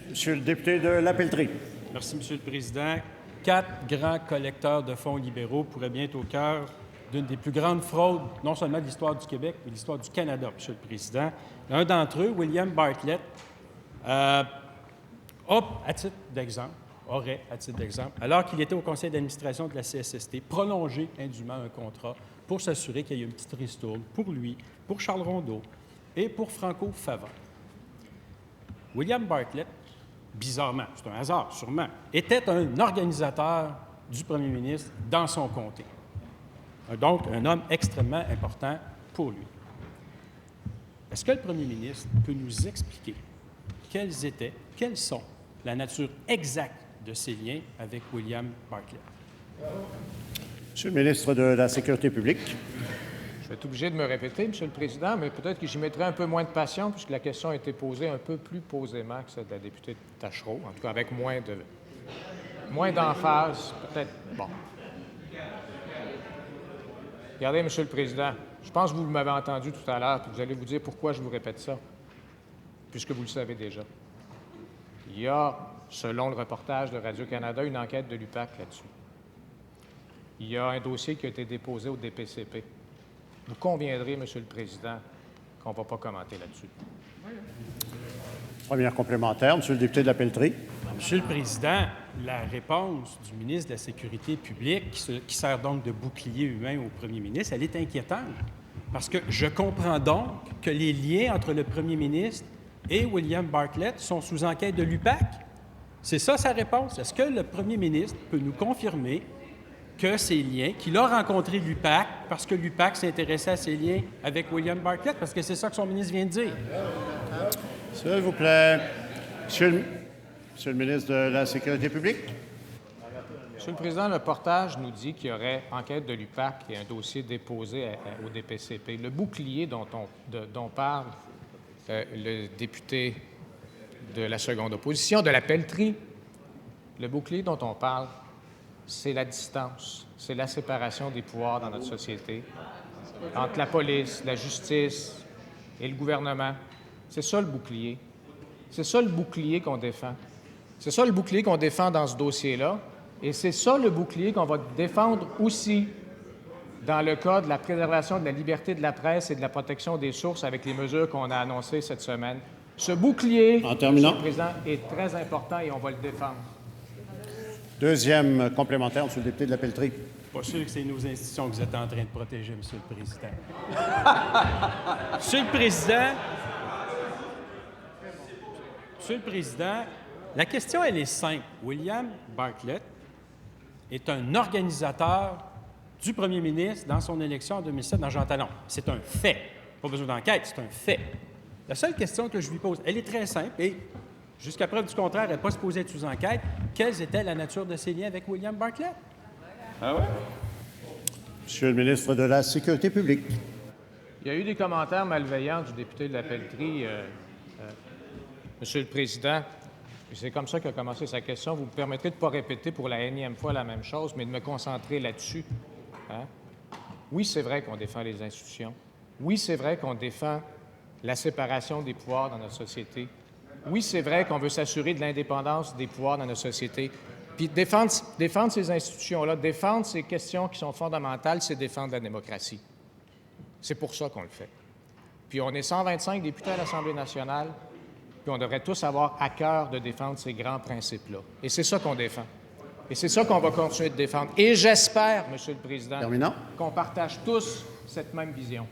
Monsieur le député de La Pelletrie. Merci, Monsieur le Président. 4 grands collecteurs de fonds libéraux pourraient bien être au cœur d'une des plus grandes fraudes, non seulement de l'histoire du Québec, mais de l'histoire du Canada, Monsieur le Président. Un d'entre eux, William Bartlett, aurait, à titre d'exemple, alors qu'il était au conseil d'administration de la CSST, prolongé indûment un contrat pour s'assurer qu'il y ait une petite ristourne pour lui, pour Charles Rondeau et pour Franco Favre. William Bartlett, bizarrement, c'est un hasard sûrement, était un organisateur du premier ministre dans son comté. Donc, un homme extrêmement important pour lui. Est-ce que le premier ministre peut nous expliquer quelles sont la nature exacte de ses liens avec William Bartlett? Monsieur le ministre de la Sécurité publique. Je vais être obligé de me répéter, Monsieur le Président, mais peut-être que j'y mettrai un peu moins de passion, puisque la question a été posée un peu plus posément que celle de la députée Tachereau, en tout cas avec moins d'emphase, peut-être. Bon. Regardez, Monsieur le Président, je pense que vous m'avez entendu tout à l'heure, puis vous allez vous dire pourquoi je vous répète ça, puisque vous le savez déjà. Il y a, selon le reportage de Radio-Canada, une enquête de l'UPAC là-dessus. Il y a un dossier qui a été déposé au DPCP. Vous conviendrez, Monsieur le Président, qu'on ne va pas commenter là-dessus. Première complémentaire, Monsieur le député de La Pelletrie. Monsieur le Président, la réponse du ministre de la Sécurité publique, qui sert donc de bouclier humain au premier ministre, elle est inquiétante. Parce que je comprends donc que les liens entre le premier ministre et William Bartlett sont sous enquête de l'UPAC. C'est ça sa réponse. Est-ce que le premier ministre peut nous confirmer que ces liens, qu'il a rencontré l'UPAC parce que l'UPAC s'intéressait à ses liens avec William Bartlett, parce que c'est ça que son ministre vient de dire. S'il vous plaît. Monsieur le ministre de la Sécurité publique. Monsieur le Président, le reportage nous dit qu'il y aurait enquête de l'UPAC et un dossier déposé au DPCP. Le bouclier dont parle le député de la seconde opposition, de La Pelletrie, le bouclier dont on parle, c'est la distance, c'est la séparation des pouvoirs dans notre société, entre la police, la justice et le gouvernement. C'est ça le bouclier. C'est ça le bouclier qu'on défend. C'est ça le bouclier qu'on défend dans ce dossier-là. Et c'est ça le bouclier qu'on va défendre aussi dans le cas de la préservation de la liberté de la presse et de la protection des sources avec les mesures qu'on a annoncées cette semaine. Ce bouclier, Monsieur le Président, est très important et on va le défendre. Deuxième complémentaire, Monsieur le député de La Pelletrie. Pas sûr que c'est nos institutions que vous êtes en train de protéger, Monsieur le Président. Monsieur le Président, la question, elle est simple. William Bartlett est un organisateur du premier ministre dans son élection en 2007 dans Jean Talon. C'est un fait. Pas besoin d'enquête, c'est un fait. La seule question que je lui pose, elle est très simple et jusqu'à preuve du contraire, elle n'est pas supposée être sous enquête. Quelle était la nature de ses liens avec William Bartlett? Ah ouais? Monsieur le ministre de la Sécurité publique. Il y a eu des commentaires malveillants du député de La Pelletrie, Monsieur le Président. C'est comme ça qu'a commencé sa question. Vous me permettrez de ne pas répéter pour la énième fois la même chose, mais de me concentrer là-dessus. Hein? Oui, c'est vrai qu'on défend les institutions. Oui, c'est vrai qu'on défend la séparation des pouvoirs dans notre société. Oui, c'est vrai qu'on veut s'assurer de l'indépendance des pouvoirs dans notre société. Puis défendre ces institutions-là, défendre ces questions qui sont fondamentales, c'est défendre la démocratie. C'est pour ça qu'on le fait. Puis on est 125 députés à l'Assemblée nationale, puis on devrait tous avoir à cœur de défendre ces grands principes-là. Et c'est ça qu'on défend. Et c'est ça qu'on va continuer de défendre. Et j'espère, Monsieur le Président, qu'on partage tous cette même vision.